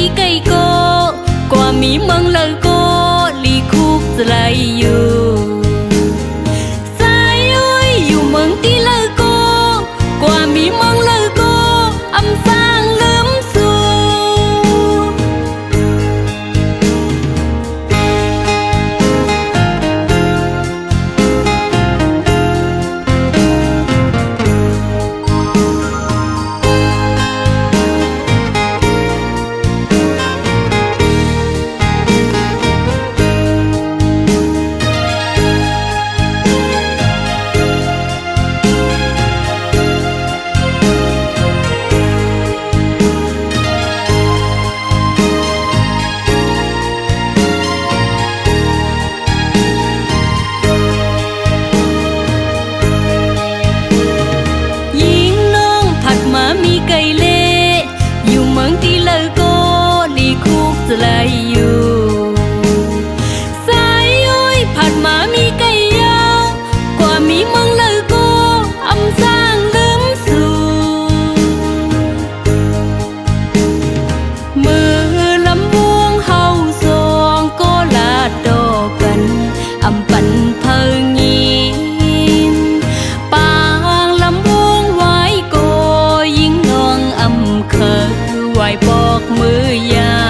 tí cây cô qua mí măng lời cô lì khúc lại yêu sai ơi yêu măng tí lời cô qua mí măng lời cô âm sang lướm xu lại yêu sai ơi phạt má mi cây yêu qua mi măng lời cô âm sang lướm xù mưa lắm buông hậu giòn cô là đò cần âm bận thơ nhìn bang lắm buông hoài cô yên ngon âm khờ hoài bọt mưa ya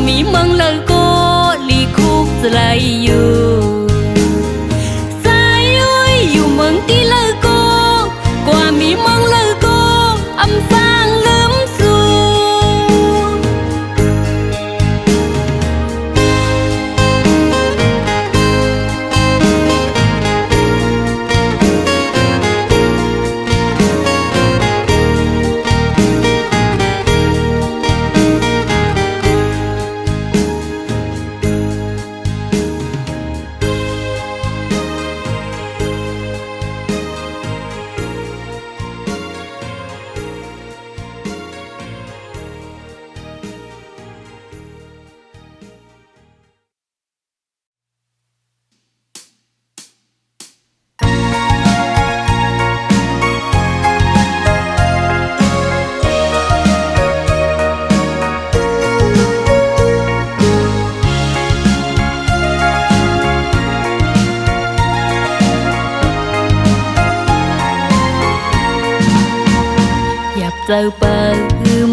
mi măng lời cô lì khúc lại yêu sai ơi yêu măng tí lời cô qua mi măng lời cô âm sang lướm xu giờ bờ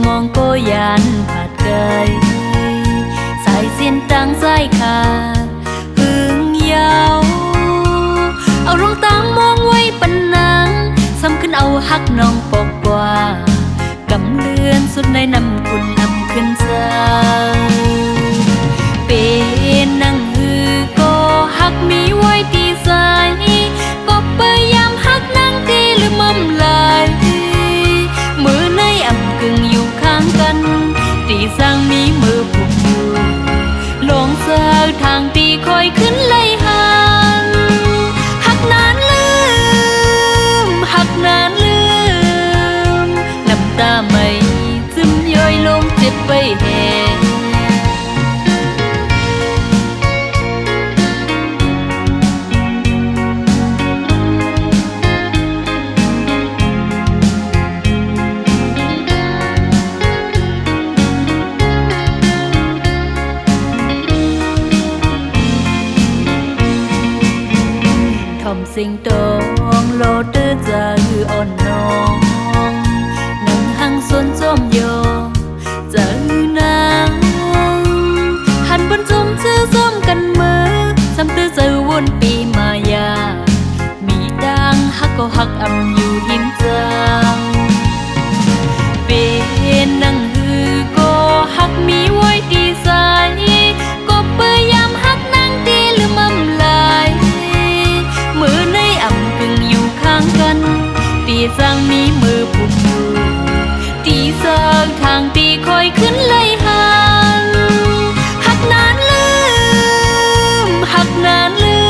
mong cô dàn phạt cây sải xiên trắng dài khà hương yaoเอารองตามมองไว้ปันนางซ้ำขึ้นเอาฮักน้องปอกกว่ากำเลือนสุดในนำคุณนำขึ้นเจ้าเป็นนางฮือก็ฮักมีไว้ตีสายก็พยายามฮักนางที่ลืมมั่มลายมือในอ่ำกึ่งอยู่ข้างกันตีสร้างมีมือผูกอยู่ลงเสือทางตีคอยขึ้นไล่หันหักนานลืมหักนานลืมน้ำตาไม่ซึมย่อยลงเจ็บไปแห่สิ่งตองโลดเดือจะคืออ่อนน้องนั่งหังส่วนจมโยจะนางหันบนจมชื่อส้มกันมือซ้ำตื้อเจอวนปีมายามีดังฮักก็ฮักอำอยู่หิมจังเป็นนั่งฮือก็ฮักมีไว้ตีสายก็พยายามฮักนั่งตีหรือมั่มลายมือในอ่ำกึ่งอยู่ข้างกันตีสร้างมีมือผูกอยู่ตีสร้างทางตีคอยขึ้นไล่หันหักนานลืมหักนานลื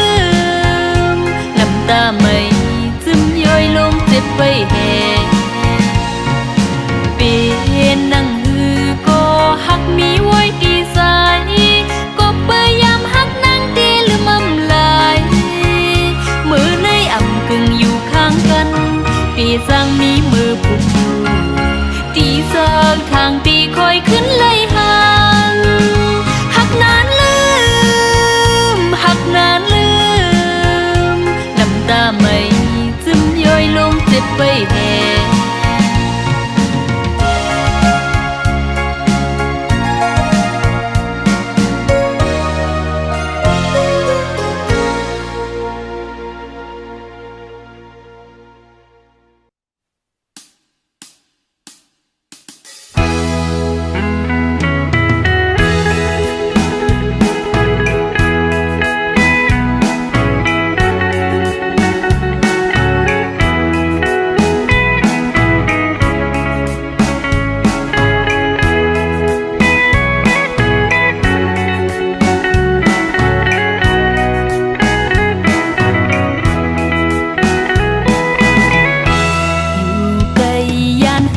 มน้ำตาไม่ซึมย่อยลงเจ็บไปแห่เป็นนั่งฮือก็ฮักมีไว้ตีสายก็พยายามฮักนั่งตีหรือมั่มลายมือในอ่ำกึ่งอยู่ข้าง างตีคอยขึ้นเลยหันหักนานลืมหักนานลืมน้ำตาไม่ซึมย้อยลงเจ็บไปแห่ค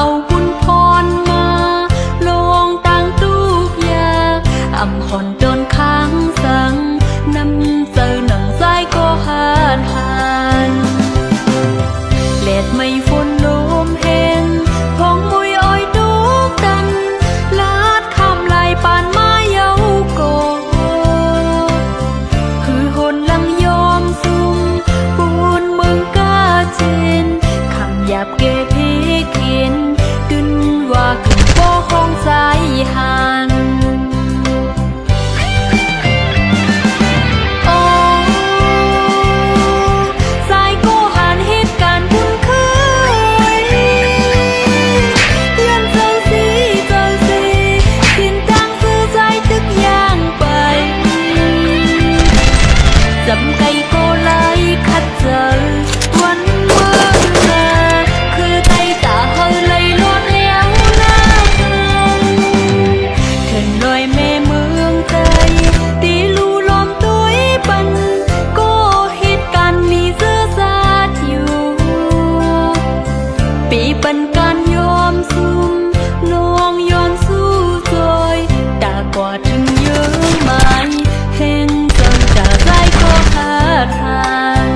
เอาบุญพรมาลงตั้งตุกยาอำหอนจนค้างสังนำเจอหนังสายก็หานหานแลดไม่ฝนลมแห้งพองมวยอ้อยดุกดันลาดคำลายปานมาเย้าโกคือหนลังยอมซุ่มปูนเมืองกาเจนคำหยาบเกเพเขียนกึนว่าขึ้นโปของสายหันจำไก่โกไลคัดเจอวันเมื่อนาคือไตตาเฮาเลยลดแล้วนะเถินลอยแม่เมืองไกลตีลูลอมตุ้ยปันก็เหตุการณ์มีเสื้อสาดอยู่ปีปันการยอมซุ่มลองย้อนสู้จอยตากว่าถึงเยอะไหมแห่งจนจะใจก็หาทาง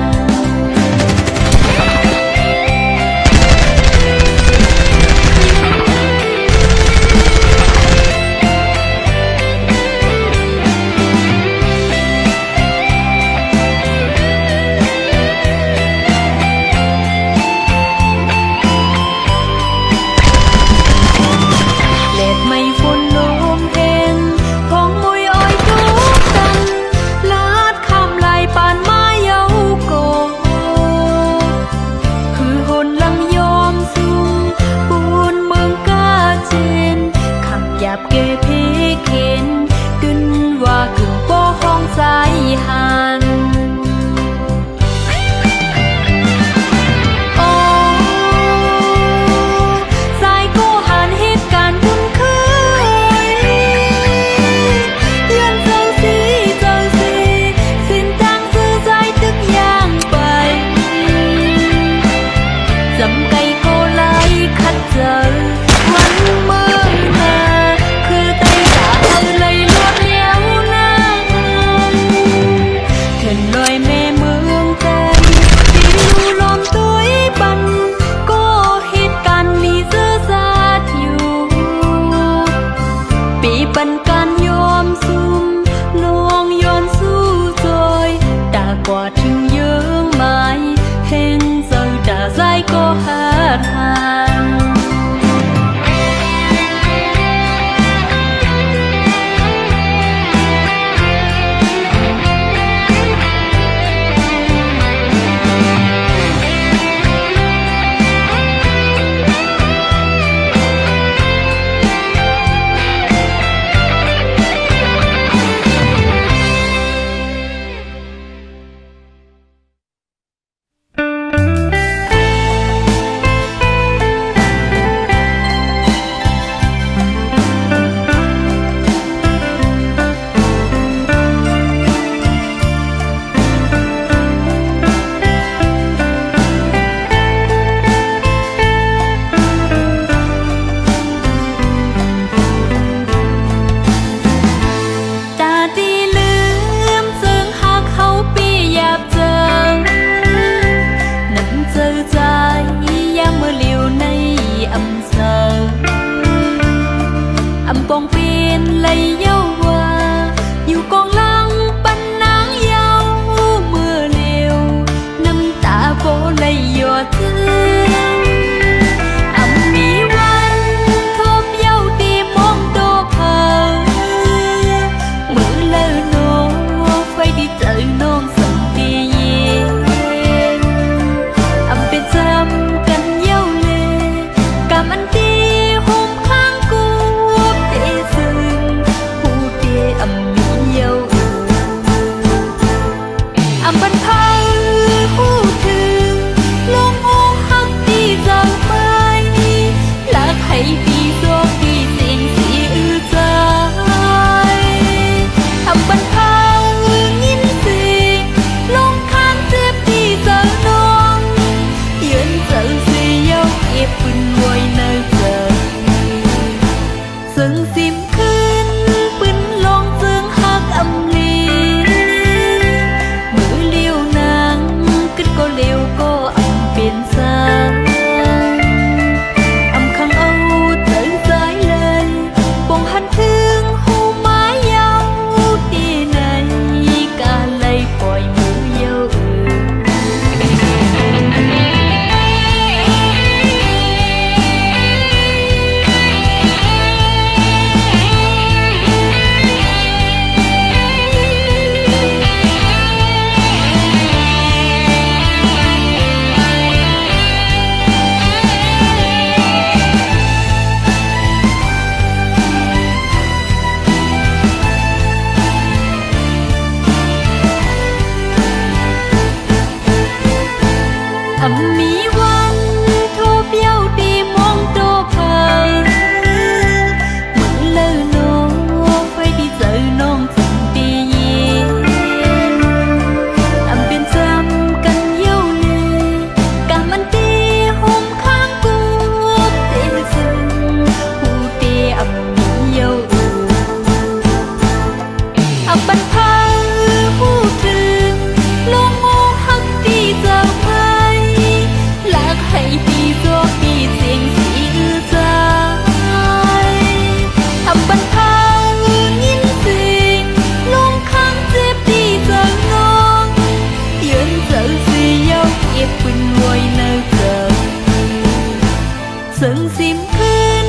ซึ่งสิมขึ้น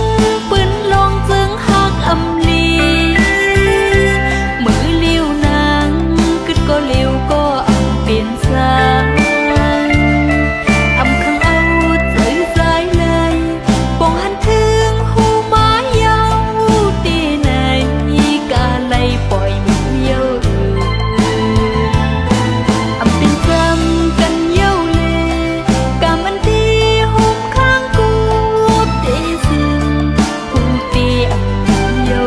ปืนลองจึงหักอำลีมือเลี้ยวนางกึดก็เลี้ยวก็อำเป็นสางอำขังเอาใจสายเลยปองหันถึงหูไม้ยาวตีไหนกาไลปล่อยมือเยาอำเป็นจำกันเยาเลยกามันดีหุบข้างกูตีซึ่งผู้ตีอำเยา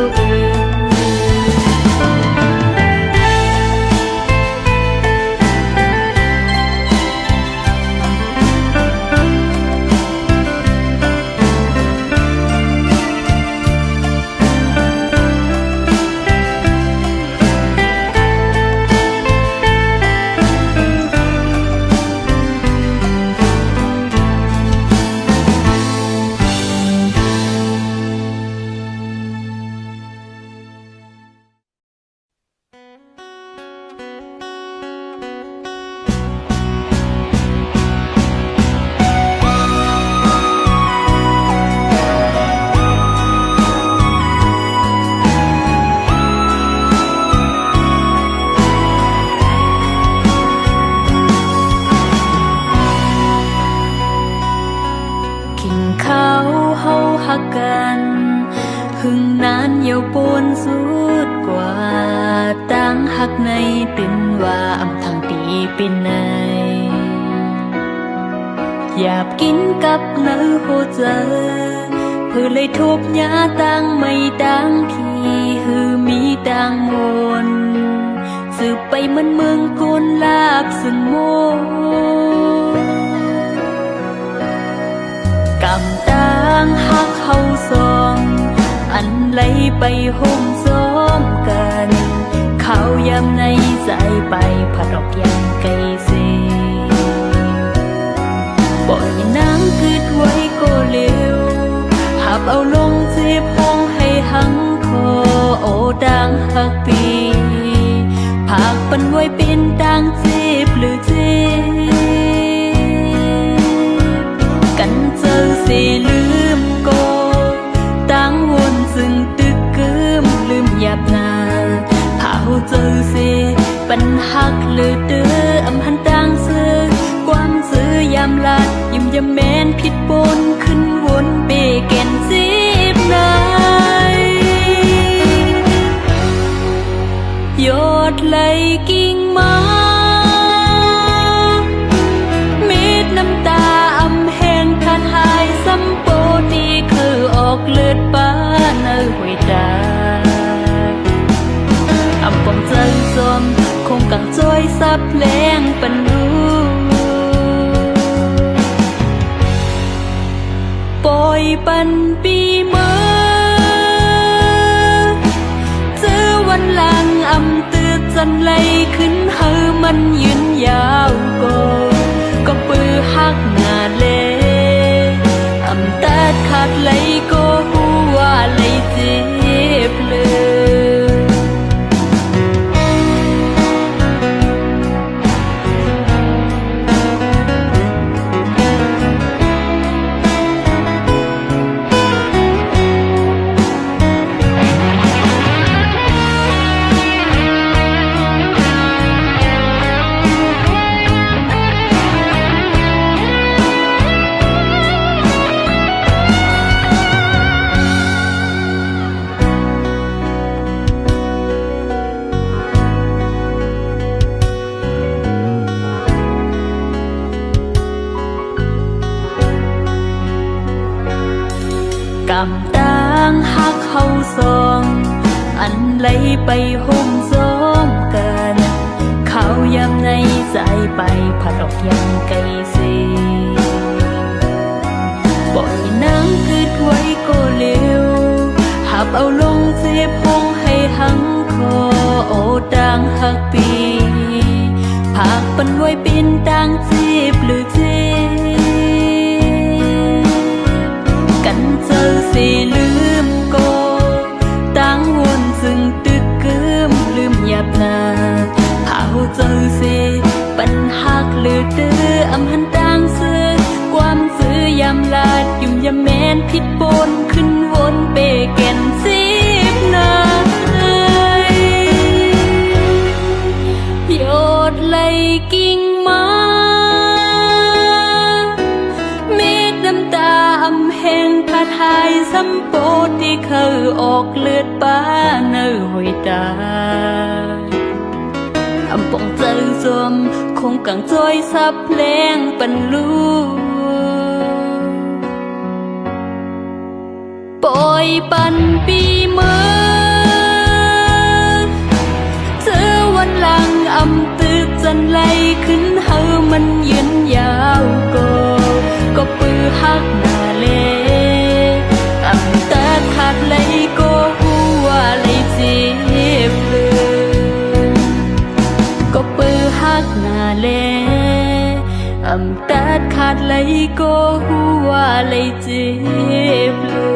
หักกันหึงนานเยียวปนสุดกว่าตั้งหักในเป็นว่าอำทางตีเป็นในอยากกินกับเนื้อโหเจอเพื่อเลยทบยาตั้งไม่ดังที่หือมีดังมนสืบไปเหมือนเมืองโกนลาบซึ่งโมกำตังหักเขาสองอันไหลไปห่มซ้อมกันเขายำในใจไปผัดออกยังไกลเสีปล่อยนางกึดไว้ก็เร็วหับเอาลงเจ็บห้องให้หังคอโอดังหักปีผักปันไว้เป็นดังเจ็บหรือเจ็บกันเจอสิลืมก็ตั้งวนซึ่งตึกกึมลืมหยาบนาเผาเจอสิปัญหักเลือเด้ออำหันดังซื้อความซื้อยามลาดยิ้มยามแมนผิดปนขึ้นวนเบแก่นสิบนายยอดไหลกิ่งไม้เม็ดน้ำตาอำแห้งทานหายซ้ำโปตีคือออกเลือดป้าเนื้อหวยตาอำปองใจซอมคงกังจ้อยซับแรงปันรู้ปล่อยปันปีเมื่อเจอวันหลังอำตือจันไหลขึ้นเฮอมันยืนยาวก็ปือหักหน้าเลอำตัดขาดไหลก็หัวไหลเจ็บเลยกำตังหักเขาสองอันไหลไปห่มซ้อมกันเขายำในใจไปผัดออกยังไกลเสีปล่อยนางกึดไว้ก็เร็วหับเอาลงเจ็บห้องให้หังคอโอดังหักปีผักปันไว้เป็นดังเจ็บหรือเจ็บกันเจอสิลืมก็ตั้งวนซึ่งตึกกึมลืมหยาบนาเผาเจอสิปัญหักเลือเด้ออำหันดังซื้อความซื้อยามลาดยุ่มยามแมน นผิดปนขึ้นวนเปแก่นสิบนายโยดไหลกิ่งมาเมฆน้ำตาอำแหงพาทายสัมโปที่เคยออกเลือดป้าเนื้อหอยตาอำปองใจสมคงกังจอยซับแรงปันลูปล่อยปันปีเมื่อเจอวันหลังอำตึกจันไหลขึ้นเฮามันยืนยาวก็ปือหักหน้าเลอำตาขาดไหลก็หัวไหลเจ็บเลยก็ปือหักหน้าเลอำตาขาดไหลก็หัวไหลเจ็บเลย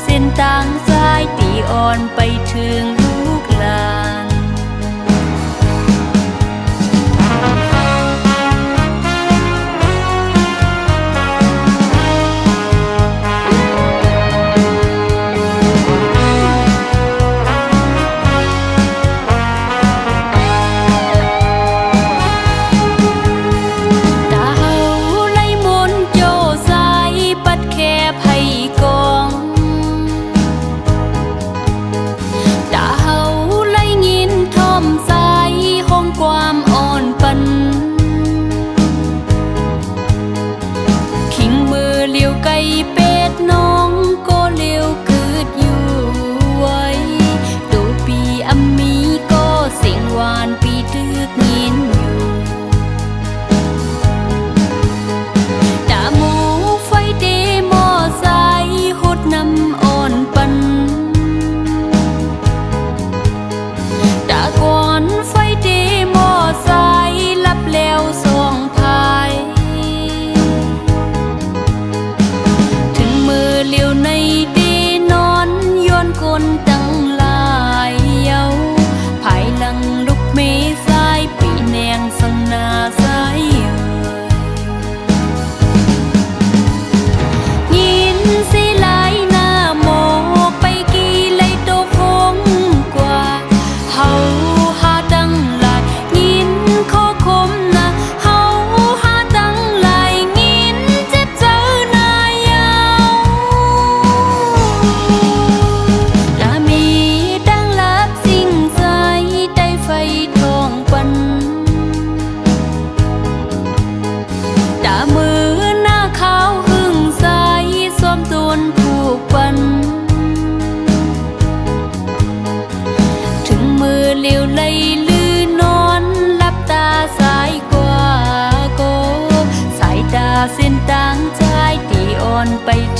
เส้นต่างสายตีอ่อนไปถึงลูกหลาน ตา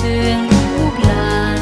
ถึงลูกหลาน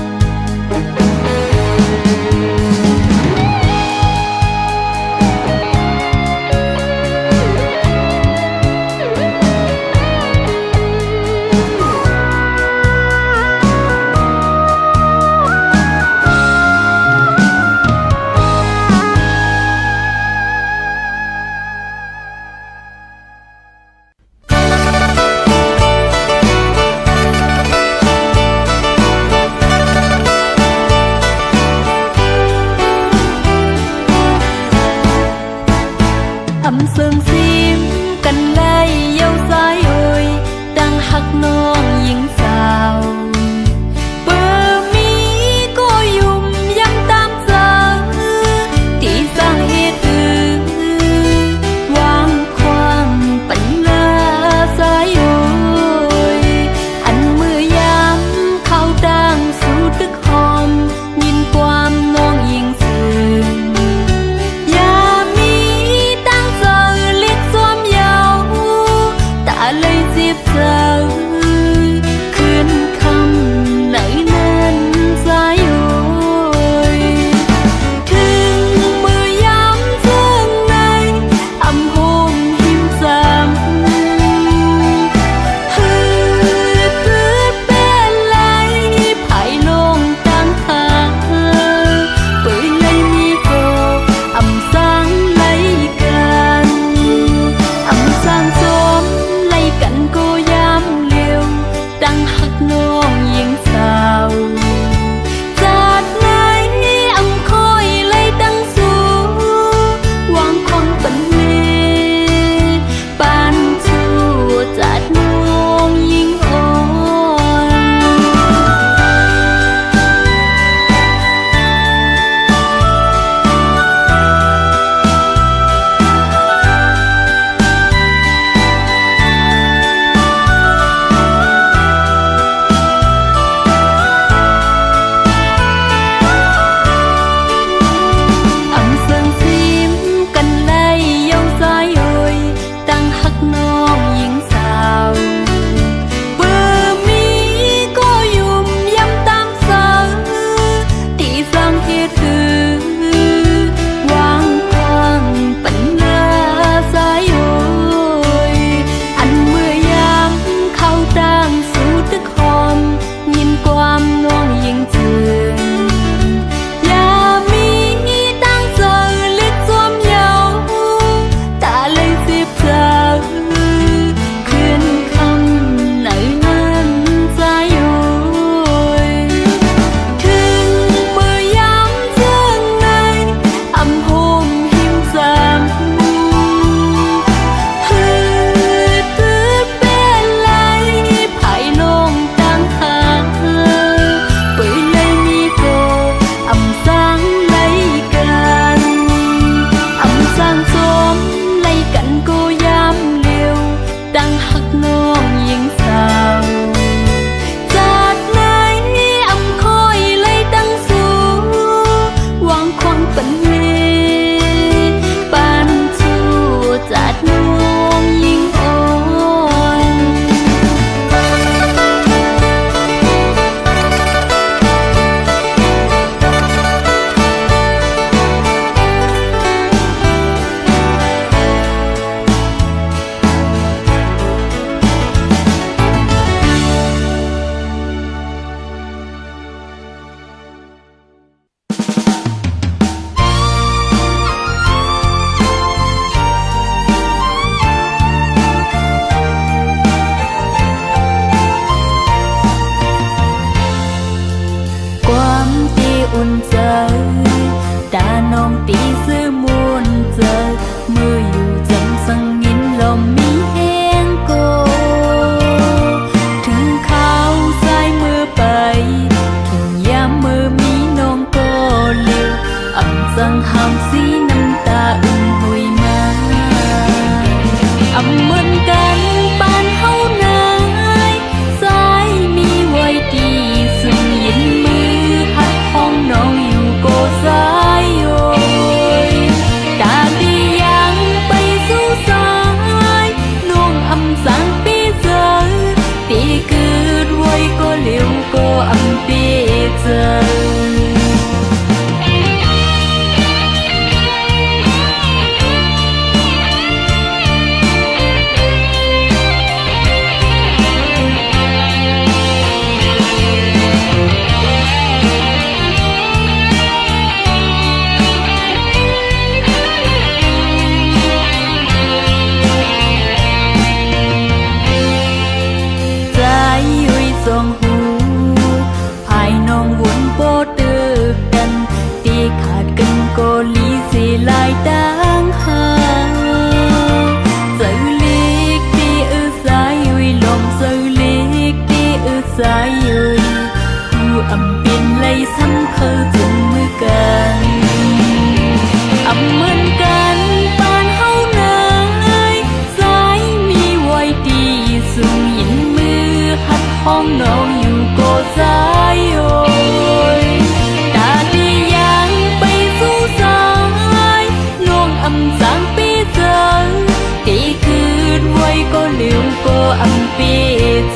âm sương sim cành lai dâu sái ơi đang hắt non những sao bờ mi có dùng dăm tam giờ thì sang hết từ quang khoang bánh la sái ơi anh mưa yam khao đang su tức hòm nhìn quam non yên sương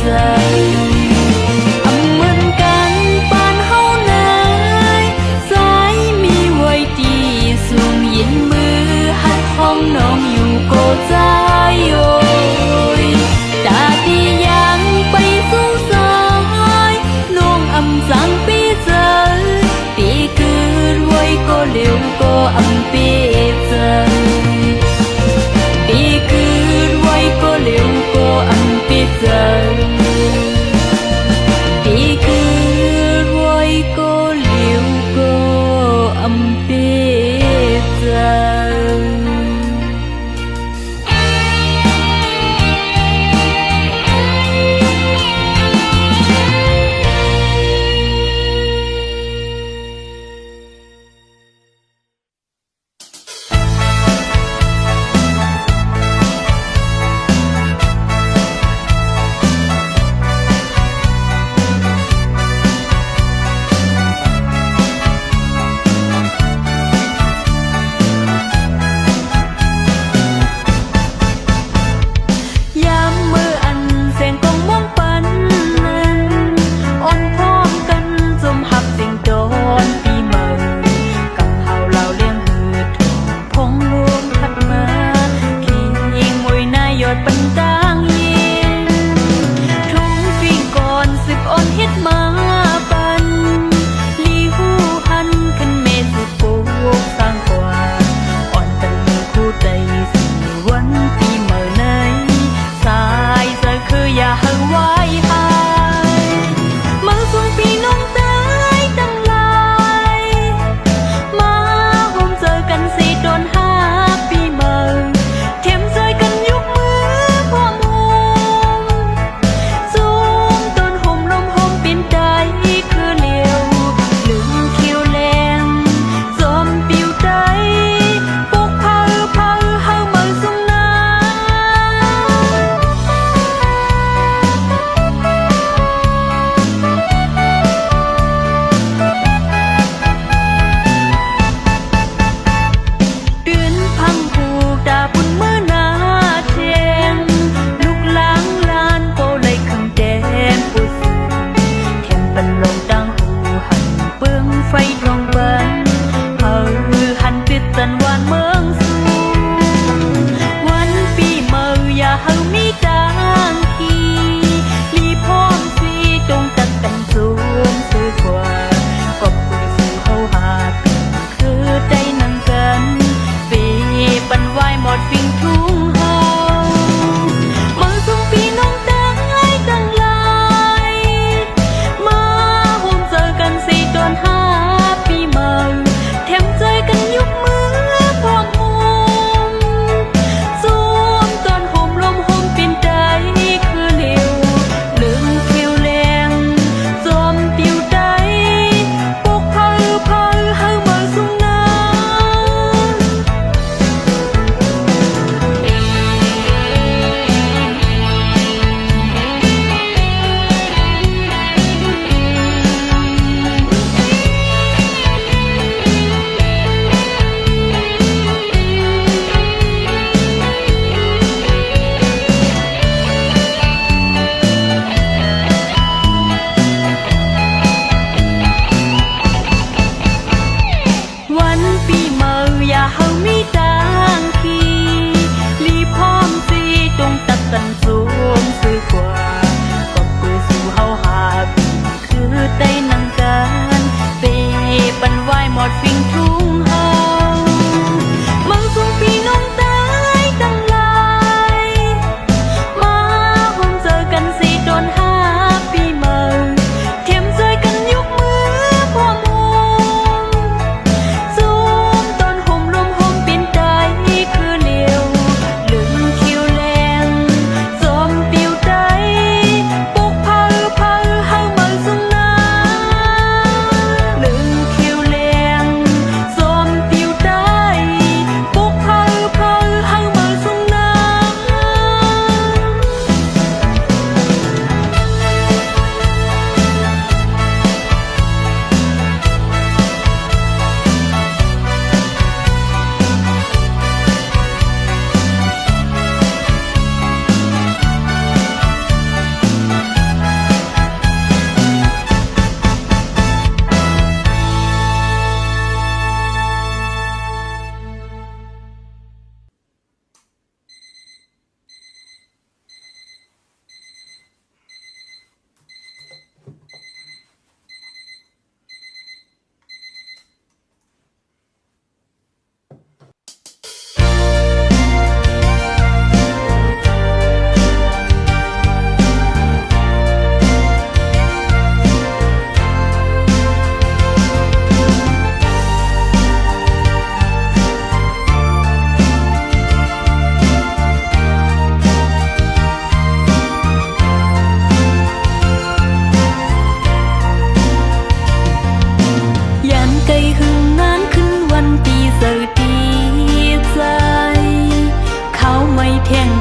ใจอำเหมือนกันปานเฮานายสายมีไว้ดีสูงยินมือหัดห้องน้องอยู่โกใจโอยตาที่ยังไปสู่สายน้องอำสังปีเจอปีเกิดไว้ก็เร็วก็อำปีเจอปีเกิดไว้ก็เร็วก็อำปีเจอปีเกิดไว้ก็เร็วก็อำปีเจอพ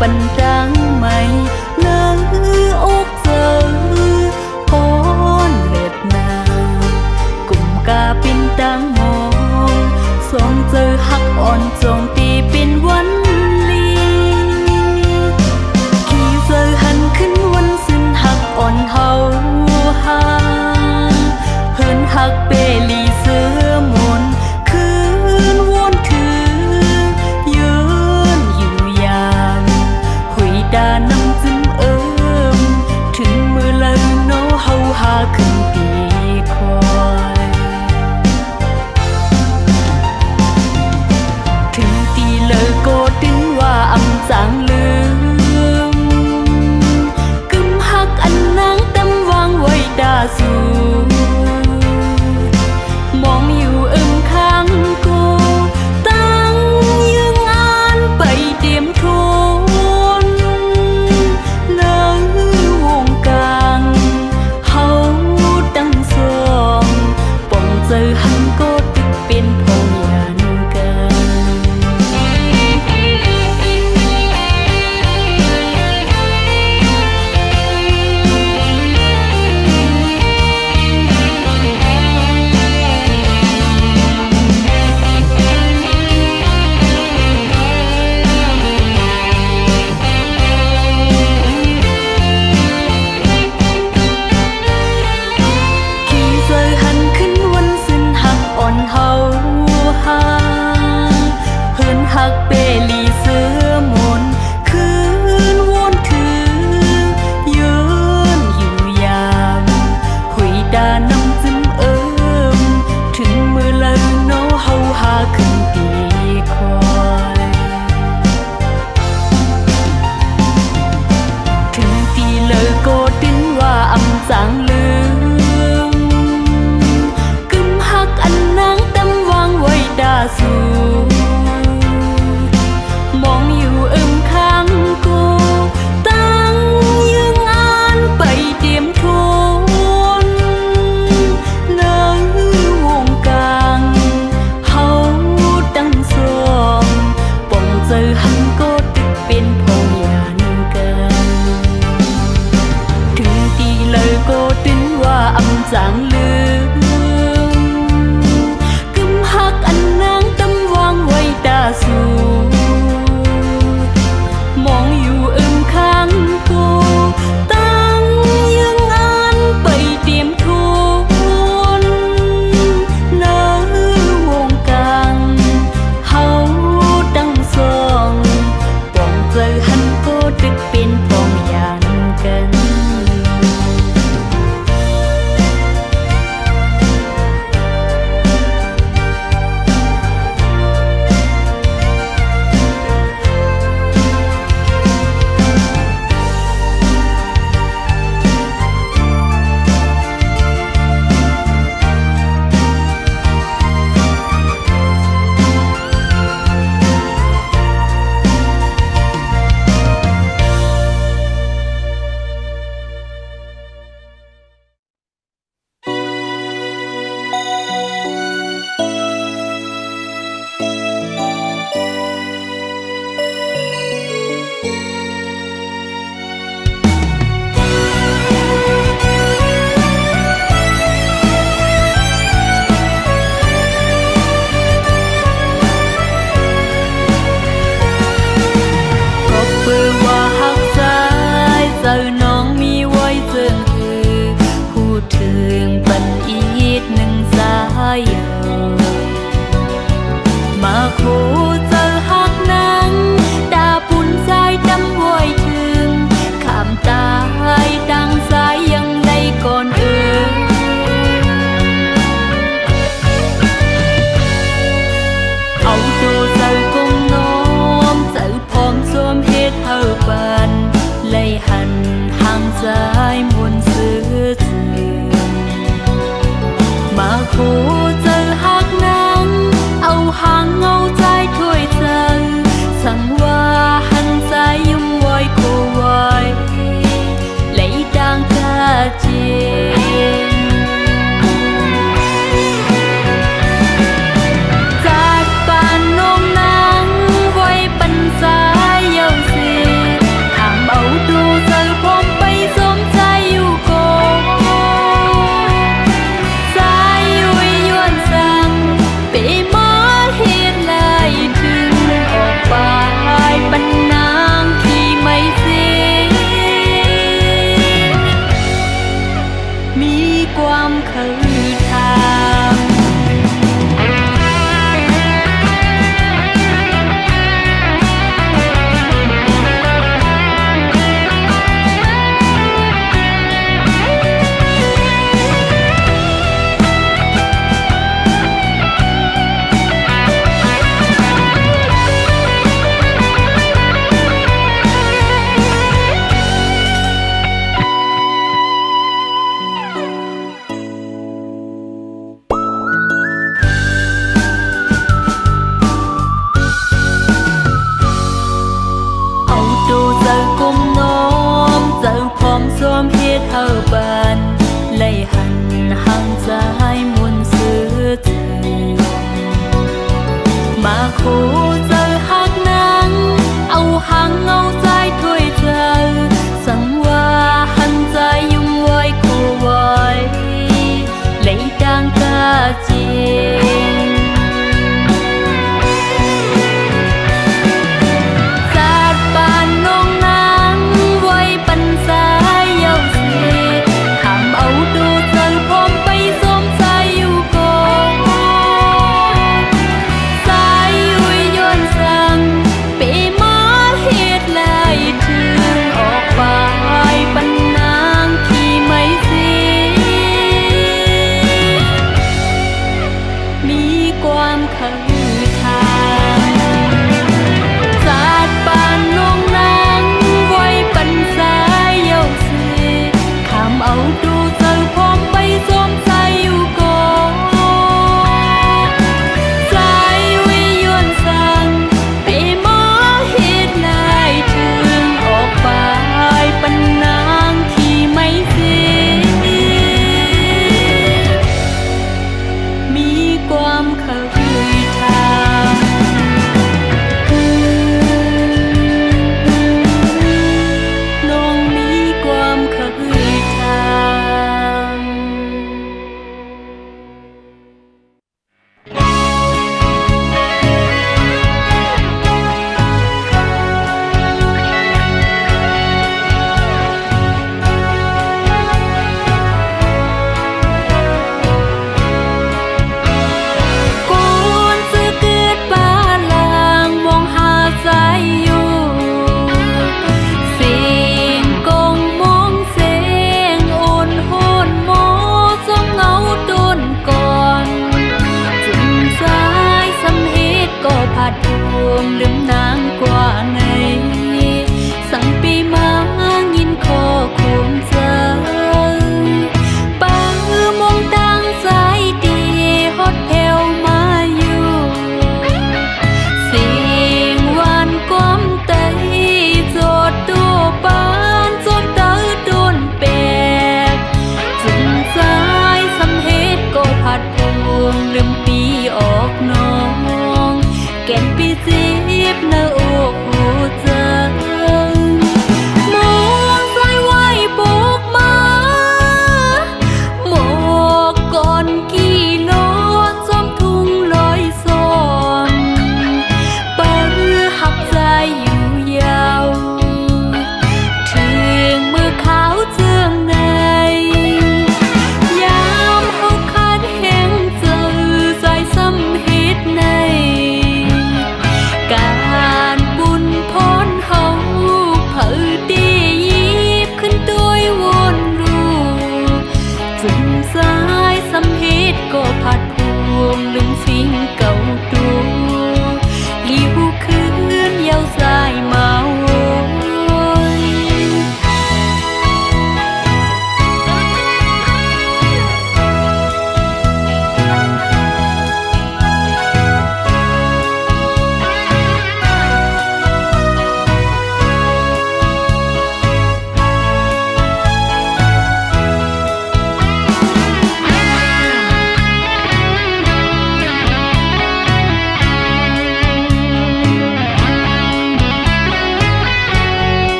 ปันรัง